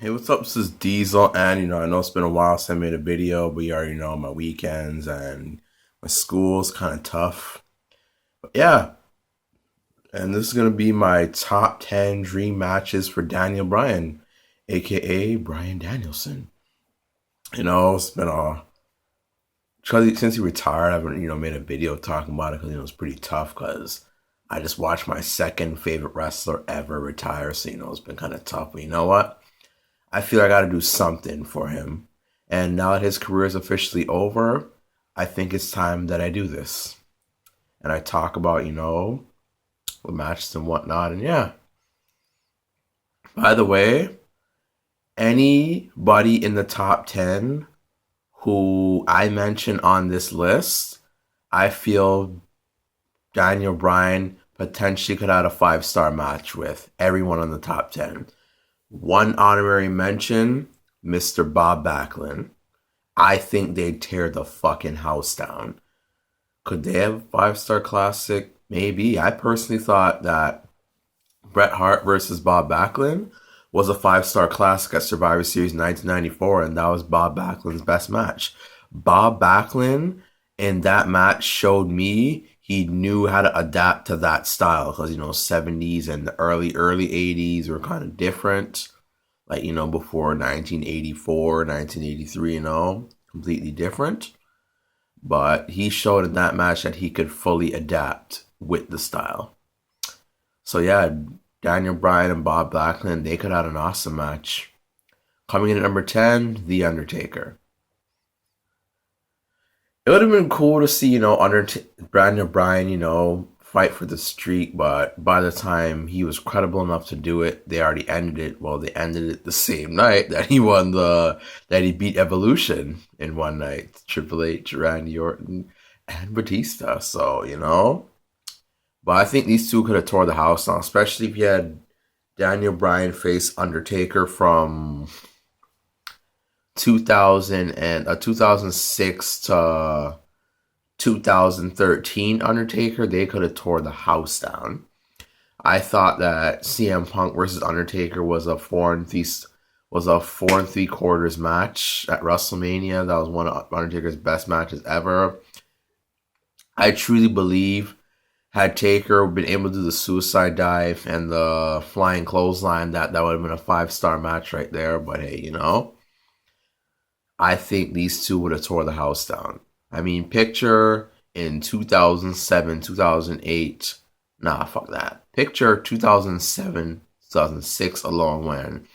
Hey, what's up? This is Diesel, and I know it's been a while since I made a video, but you already know my weekends and my school's kind of tough. But yeah, and this is gonna be my top 10 dream matches for Daniel Bryan, aka Bryan Danielson. It's been since he retired, I haven't made a video talking about it because it's pretty tough because I just watched my second favorite wrestler ever retire, so it's been kind of tough. But you know what? I feel I got to do something for him. And now that his career is officially over, I think it's time that I do this. And I talk about, the matches and whatnot. And yeah, by the way, anybody in the top 10 who I mention on this list, I feel Daniel Bryan potentially could have a 5-star match with everyone on the top 10. One honorary mention, Mr. Bob Backlund. I think they'd tear the fucking house down. Could they have a 5-star classic? Maybe. I personally thought that Bret Hart versus Bob Backlund was a 5-star classic at Survivor Series 1994, and that was Bob Backlund's best match. Bob Backlund in that match showed me he knew how to adapt to that style because 70s and the early 80s were kind of different, like before 1984, 1983, completely different. But he showed in that match that he could fully adapt with the style. So yeah, Daniel Bryan and Bob Backlund, they could have an awesome match. Coming in at number 10, The Undertaker. It would have been cool to see, Daniel Bryan, fight for the streak, but by the time he was credible enough to do it, they already ended it. Well, they ended it the same night that he beat Evolution in one night. Triple H, Randy Orton, and Batista. So, but I think these two could have tore the house down, especially if you had Daniel Bryan face Undertaker from 2006 to 2013 Undertaker. They could have tore the house down. I thought that CM Punk versus Undertaker was a 4 3/4 match at WrestleMania. That was one of Undertaker's best matches ever. I truly believe had Taker been able to do the suicide dive and the flying clothesline, that would have been a 5-star match right there. But hey, I think these two would have tore the house down. I mean, picture in 2007, 2008. Nah, fuck that. Picture 2007, 2006 alone when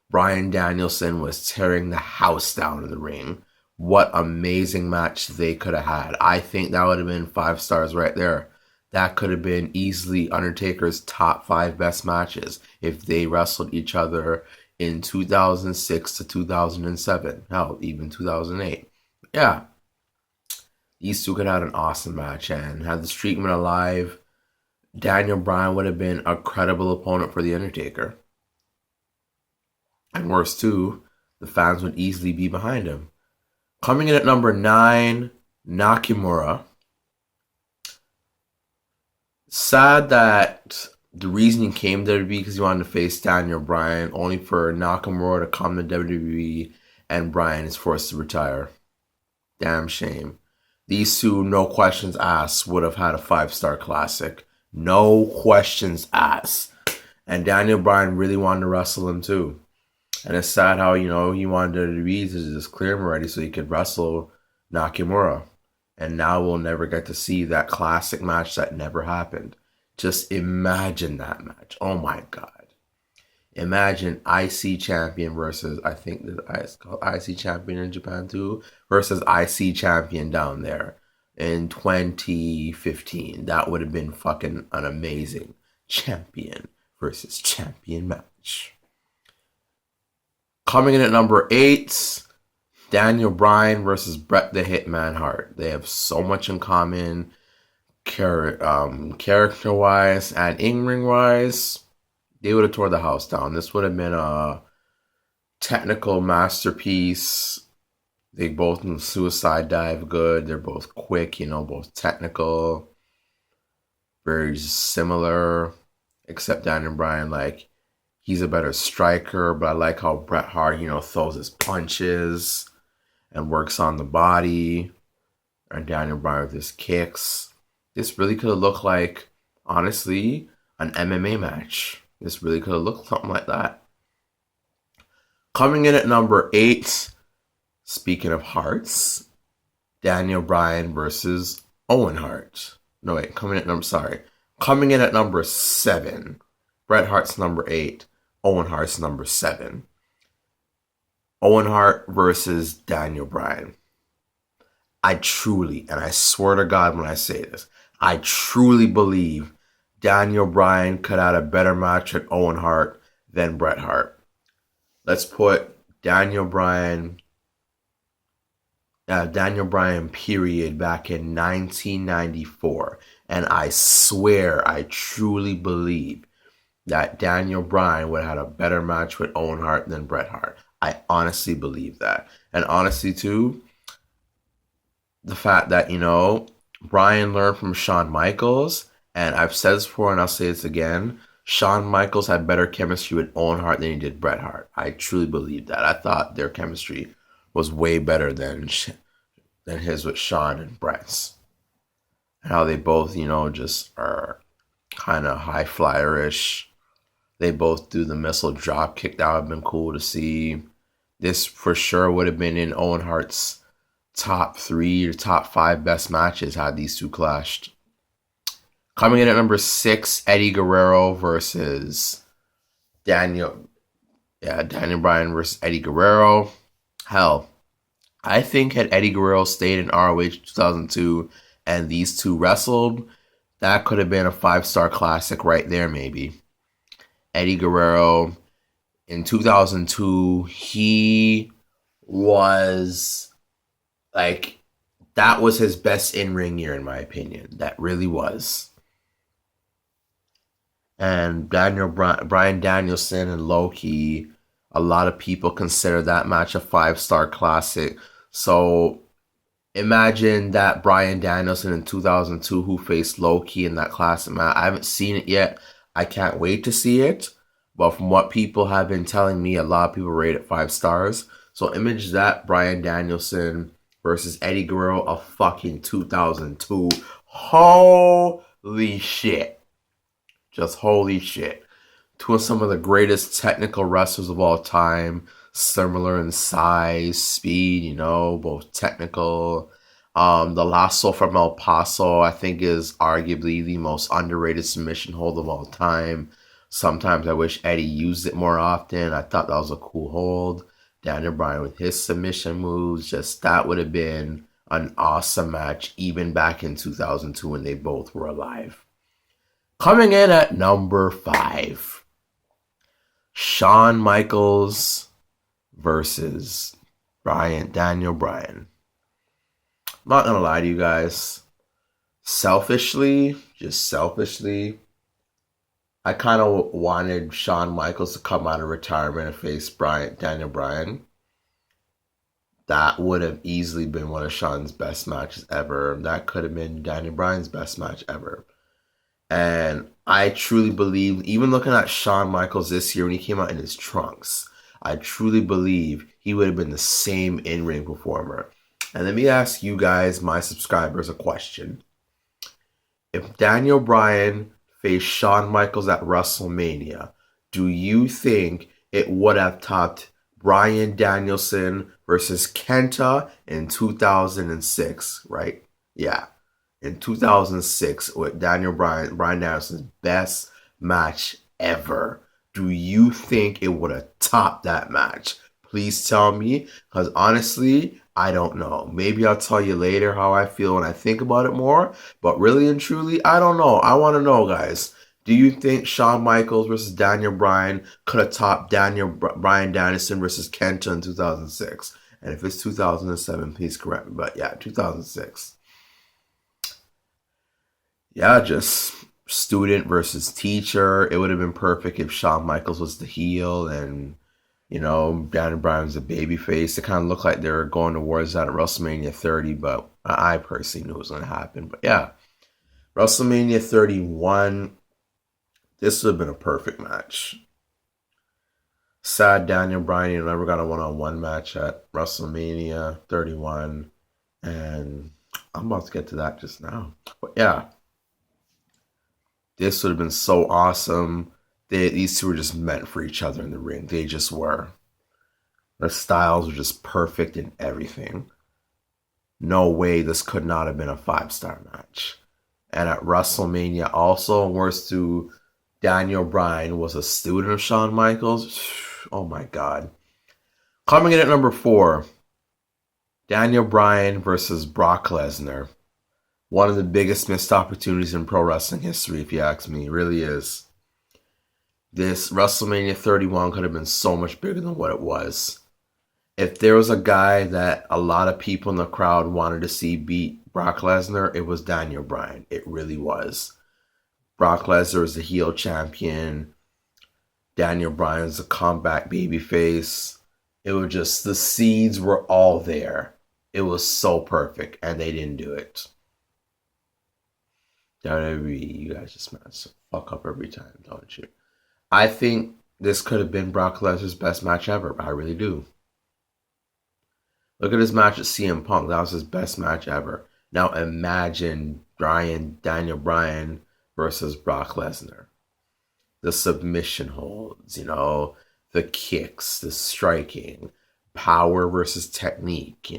Bryan Danielson was tearing the house down in the ring. What amazing match they could have had. I think that would have been 5 stars right there. That could have been easily Undertaker's top 5 best matches if they wrestled each other in 2006 to 2007. Hell, even 2008. Yeah. These two could have had an awesome match, and had the streak been alive, Daniel Bryan would have been a credible opponent for The Undertaker. And worse too, the fans would easily be behind him. Coming in at number 9, Nakamura. Sad that the reason he came to WWE because he wanted to face Daniel Bryan, only for Nakamura to come to WWE and Bryan is forced to retire. Damn shame. These two, no questions asked, would have had a 5-star classic. No questions asked. And Daniel Bryan really wanted to wrestle him too. And it's sad how, he wanted WWE to just clear him already so he could wrestle Nakamura. And now we'll never get to see that classic match that never happened. Just imagine that match. Oh my God. Imagine IC champion versus, I think it's called IC champion in Japan too, versus IC champion down there in 2015. That would have been fucking an amazing champion versus champion match. Coming in at number 8, Daniel Bryan versus Bret the Hitman Hart. They have so much in common, character-wise and in-ring-wise. They would have tore the house down. This would have been a technical masterpiece. They both can suicide dive good. They're both quick, both technical. Very similar, except Daniel Bryan, He's a better striker, but I like how Bret Hart, throws his punches and works on the body. And Daniel Bryan with his kicks. This really could have looked like, honestly, an MMA match. This really could have looked something like that. Coming in at number 8, speaking of Hearts, Daniel Bryan versus Owen Hart. No, wait, coming in at number 7. Bret Hart's number 8. Owen Hart's number 7. Owen Hart versus Daniel Bryan. I truly, and I swear to God when I say this, I truly believe Daniel Bryan could have had a better match with Owen Hart than Bret Hart. Let's put Daniel Bryan period back in 1994. And I swear, I truly believe that Daniel Bryan would have had a better match with Owen Hart than Bret Hart. I honestly believe that. And honestly, too, the fact that, Bryan learned from Shawn Michaels, and I've said this before and I'll say this again, Shawn Michaels had better chemistry with Owen Hart than he did Bret Hart. I truly believe that. I thought their chemistry was way better than his with Shawn and Bret's. And how they both, just are kind of high flyerish. They both do the missile drop kick. That would have been cool to see. This for sure would have been in Owen Hart's top 3 or top 5 best matches had these two clashed. Coming in at number 6, Eddie Guerrero versus Daniel Bryan versus Eddie Guerrero. Hell, I think had Eddie Guerrero stayed in ROH 2002 and these two wrestled, that could have been a 5-star classic right there, maybe. Eddie Guerrero, in 2002, he was that was his best in-ring year, in my opinion. That really was. And Bryan Danielson and Loki, a lot of people consider that match a 5-star classic. So imagine that Bryan Danielson in 2002 who faced Loki in that classic match. I haven't seen it yet. I can't wait to see it. But from what people have been telling me, a lot of people rate it 5 stars. So image that Bryan Danielson versus Eddie Guerrero of fucking 2002. Holy shit. Just holy shit. Two of some of the greatest technical wrestlers of all time. Similar in size, speed, both technical. The lasso from El Paso, I think, is arguably the most underrated submission hold of all time. Sometimes I wish Eddie used it more often. I thought that was a cool hold. Daniel Bryan with his submission moves, that would have been an awesome match, even back in 2002 when they both were alive. Coming in at number 5, Shawn Michaels versus Daniel Bryan. I'm not gonna lie to you guys. Selfishly, I kind of wanted Shawn Michaels to come out of retirement and face Daniel Bryan. That would have easily been one of Shawn's best matches ever. That could have been Daniel Bryan's best match ever. And I truly believe, even looking at Shawn Michaels this year when he came out in his trunks, I truly believe he would have been the same in-ring performer. And let me ask you guys, my subscribers, a question. If Daniel Bryan faced Shawn Michaels at WrestleMania, do you think it would have topped Bryan Danielson versus Kenta in 2006, right? Yeah. In 2006, with Bryan Danielson's best match ever. Do you think it would have topped that match? Please tell me, because honestly, I don't know. Maybe I'll tell you later how I feel when I think about it more, but really and truly, I don't know. I want to know, guys. Do you think Shawn Michaels versus Daniel Bryan could have topped Bryan Danielson versus Kenta in 2006? And if it's 2007, please correct me. But yeah, 2006. Yeah, just student versus teacher. It would have been perfect if Shawn Michaels was the heel and, Daniel Bryan was a babyface. It kind of looked like they were going towards that at WrestleMania 30, but I personally knew it was going to happen. But yeah, WrestleMania 31, this would have been a perfect match. Sad Daniel Bryan never got a one-on-one match at WrestleMania 31, and I'm about to get to that just now. But yeah, this would have been so awesome. These two were just meant for each other in the ring. They just were. Their styles were just perfect in everything. No way this could not have been a 5-star match. And at WrestleMania, also, worse to Daniel Bryan was a student of Shawn Michaels. Oh my God. Coming in at number 4, Daniel Bryan versus Brock Lesnar. One of the biggest missed opportunities in pro wrestling history, if you ask me. It really is. This WrestleMania 31 could have been so much bigger than what it was. If there was a guy that a lot of people in the crowd wanted to see beat Brock Lesnar, it was Daniel Bryan. It really was. Brock Lesnar is the heel champion. Daniel Bryan's a comeback babyface. It was just, the seeds were all there. It was so perfect, and they didn't do it. WWE, you guys just fuck up every time, don't you? I think this could have been Brock Lesnar's best match ever. I really do. Look at his match with CM Punk. That was his best match ever. Now imagine Daniel Bryan versus Brock Lesnar. The submission holds, the kicks, the striking, power versus technique,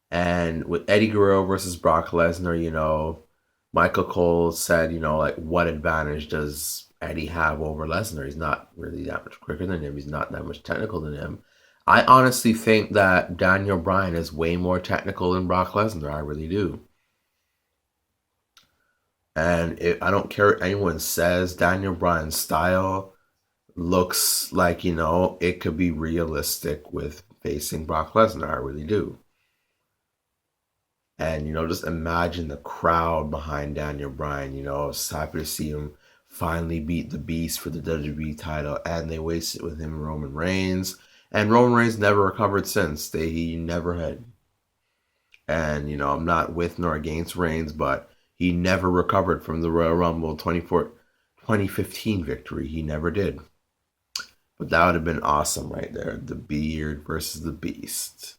And with Eddie Guerrero versus Brock Lesnar, Michael Cole said, like, what advantage does Eddie have over Lesnar? He's not really that much quicker than him. He's not that much technical than him. I honestly think that Daniel Bryan is way more technical than Brock Lesnar. I really do. And I don't care what anyone says, Daniel Bryan's style looks like, it could be realistic with facing Brock Lesnar. I really do. And, just imagine the crowd behind Daniel Bryan. I was happy to see him finally beat the Beast for the WWE title. And they wasted with him and Roman Reigns. And Roman Reigns never recovered since. He never had. And, I'm not with nor against Reigns, but he never recovered from the Royal Rumble 2015 victory. He never did. But that would have been awesome right there. The Beard versus the Beast.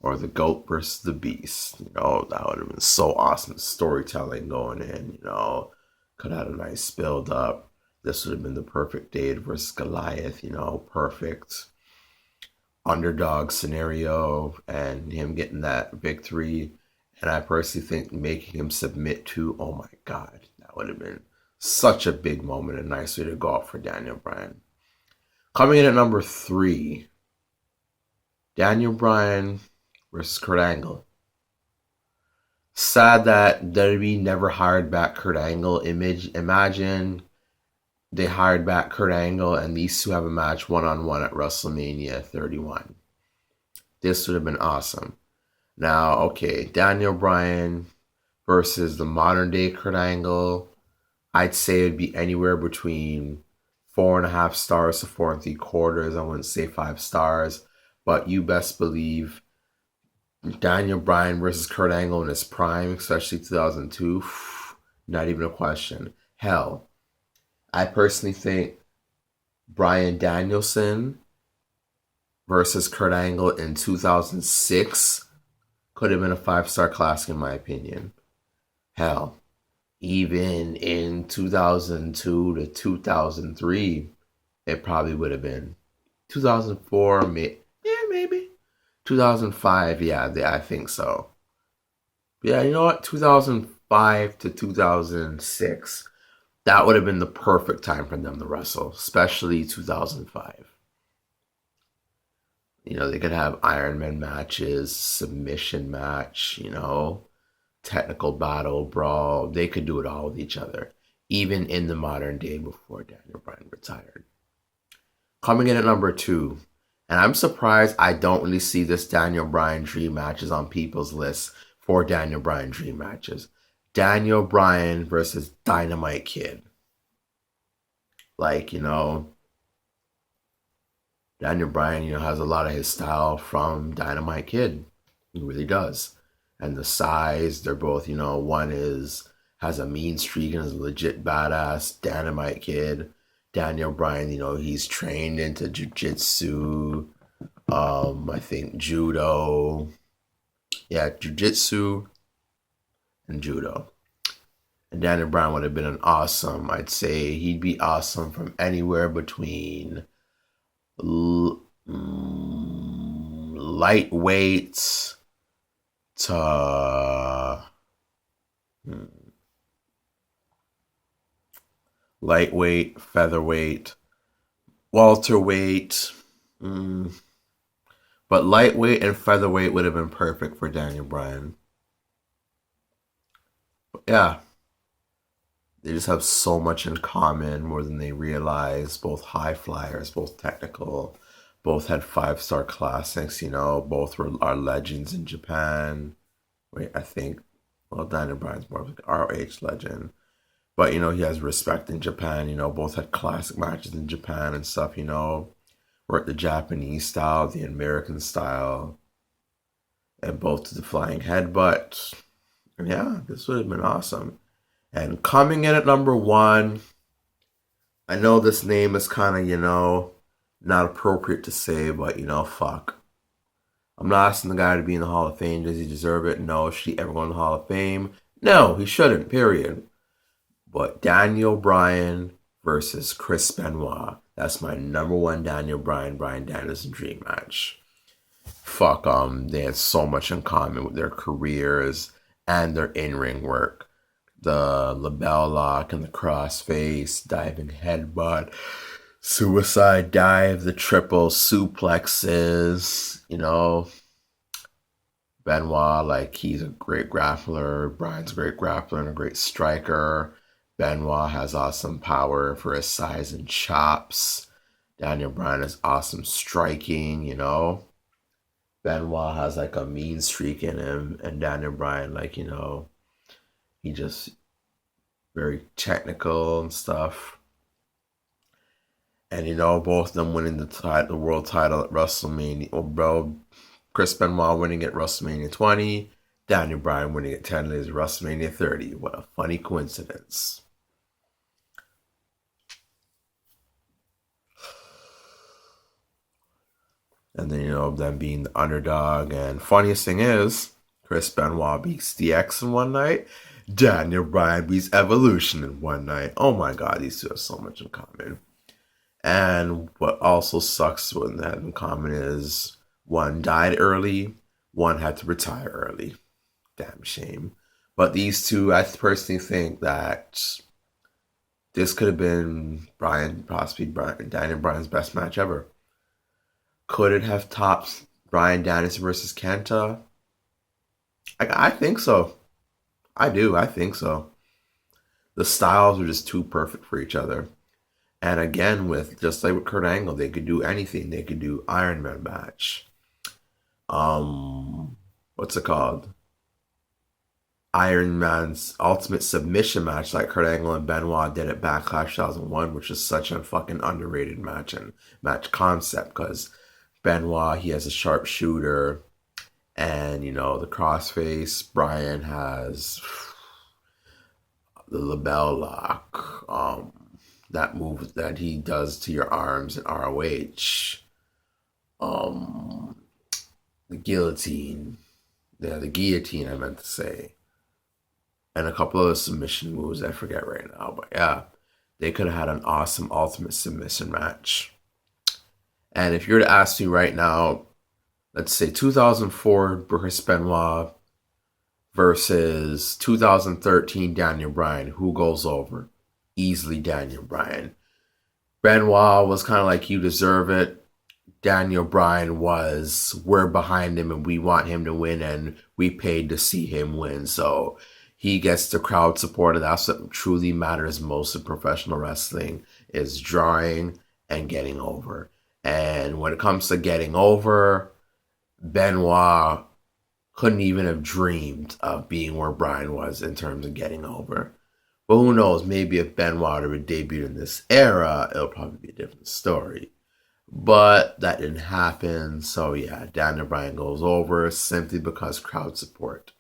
Or the GOAT versus the Beast. That would have been so awesome. Storytelling going in, Could have had a nice build up. This would have been the perfect David versus Goliath, perfect underdog scenario and him getting that victory. And I personally think making him submit to, oh my God, that would have been such a big moment and nice way to go out for Daniel Bryan. Coming in at number 3, Daniel Bryan versus Kurt Angle. Sad that WWE never hired back Kurt Angle. Imagine they hired back Kurt Angle and these two have a match one-on-one at WrestleMania 31. This would have been awesome. Now, okay, Daniel Bryan versus the modern day Kurt Angle. I'd say it'd be anywhere between 4.5 stars to 4 3/4. I wouldn't say 5 stars, but you best believe Daniel Bryan versus Kurt Angle in his prime, especially 2002, not even a question. Hell, I personally think Bryan Danielson versus Kurt Angle in 2006 could have been a 5-star classic in my opinion. Hell, even in 2002 to 2003, it probably would have been. 2004, maybe. 2005, yeah, I think so. Yeah, you know what? 2005 to 2006, that would have been the perfect time for them to wrestle, especially 2005. They could have Iron Man matches, submission match, technical battle, brawl. They could do it all with each other, even in the modern day before Daniel Bryan retired. Coming in at number 2, and I'm surprised I don't really see this Daniel Bryan dream matches on people's lists for Daniel Bryan dream matches. Daniel Bryan versus Dynamite Kid. Like, Daniel Bryan, has a lot of his style from Dynamite Kid. He really does. And the size, they're both, one has a mean streak and is a legit badass. Dynamite Kid. Daniel Bryan, he's trained into jiu-jitsu, I think judo. Yeah, jiu-jitsu and judo. And Daniel Bryan would have been I'd say he'd be awesome from anywhere between lightweight to lightweight, featherweight, welterweight. But lightweight and featherweight would have been perfect for Daniel Bryan. But yeah, they just have so much in common, more than they realize. Both high flyers, both technical, both had 5-star classics. Both are legends in Japan. Wait, I think. Well, Daniel Bryan's more like an ROH legend. But, he has respect in Japan. Both had classic matches in Japan and stuff. Worked the Japanese style, the American style, and both the flying headbutt. And yeah, this would have been awesome. And coming in at number 1, I know this name is kind of, not appropriate to say, but, fuck. I'm not asking the guy to be in the Hall of Fame. Does he deserve it? No. Should he ever go in the Hall of Fame? No, he shouldn't, period. But Daniel Bryan versus Chris Benoit. That's my number 1 Daniel Bryan Danielson dream match. Fuck, they had so much in common with their careers and their in-ring work. The label lock and the crossface, diving headbutt, suicide dive, the triple suplexes, Benoit, he's a great grappler. Bryan's a great grappler and a great striker. Benoit has awesome power for his size and chops. Daniel Bryan has awesome striking, Benoit has a mean streak in him, and Daniel Bryan, he just very technical and stuff. And both of them winning the world title at WrestleMania. Oh, bro, Chris Benoit winning at WrestleMania 20, Daniel Bryan winning at 10 days at WrestleMania 30. What a funny coincidence. And then, them being the underdog. And funniest thing is, Chris Benoit beats DX in one night. Daniel Bryan beats Evolution in one night. Oh my God, these two have so much in common. And what also sucks when they have in common is one died early, one had to retire early. Damn shame. But these two, I personally think that this could have been Daniel Bryan's best match ever. Could it have topped Bryan Danielson versus Kenta? I think so. I do. I think so. The styles are just too perfect for each other. And again, just like with Kurt Angle, they could do anything. They could do Iron Man match. What's it called? Iron Man's Ultimate Submission match, like Kurt Angle and Benoit did at Backlash 2001, which is such a fucking underrated match and match concept, because Benoit, he has a sharpshooter, and the crossface. Bryan has the label lock, that move that he does to your arms in ROH, the guillotine, the guillotine, I meant to say, and a couple of submission moves I forget right now. But yeah, they could have had an awesome Ultimate Submission match. And if you were to ask me right now, let's say 2004 Chris Benoit versus 2013 Daniel Bryan, who goes over? Easily Daniel Bryan. Benoit was kind of like, you deserve it. Daniel Bryan was, we're behind him and we want him to win and we paid to see him win. So he gets the crowd support, and that's what truly matters most in professional wrestling, is drawing and getting over. And when it comes to getting over, Benoit couldn't even have dreamed of being where Bryan was in terms of getting over. But who knows, maybe if Benoit had debuted in this era, it'll probably be a different story. But that didn't happen. So yeah, Daniel Bryan goes over simply because crowd support.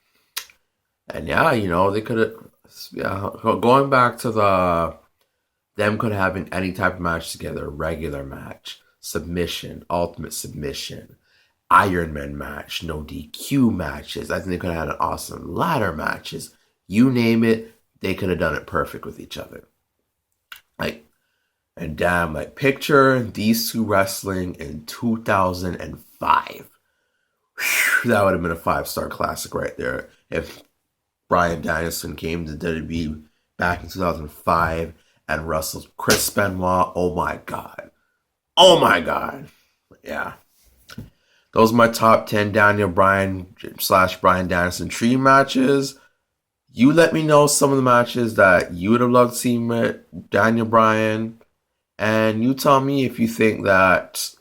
And yeah, they could have, going back to Them could have in any type of match together, regular match, submission, ultimate submission, Iron Man match, no DQ matches. I think they could have had an awesome ladder matches. You name it, they could have done it perfect with each other. Like, and damn, like, picture these two wrestling in 2005. Whew, that would have been a 5-star classic right there. If Bryan Danielson came to WWE back in 2005 and wrestled Chris Benoit, oh my God. Oh my God. Yeah. Those are my top 10 Daniel Bryan / Bryan Danielson dream matches. You let me know some of the matches that you would have loved to see with Daniel Bryan. And you tell me if you think that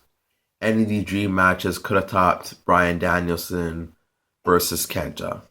any of these dream matches could have topped Bryan Danielson versus Kenta.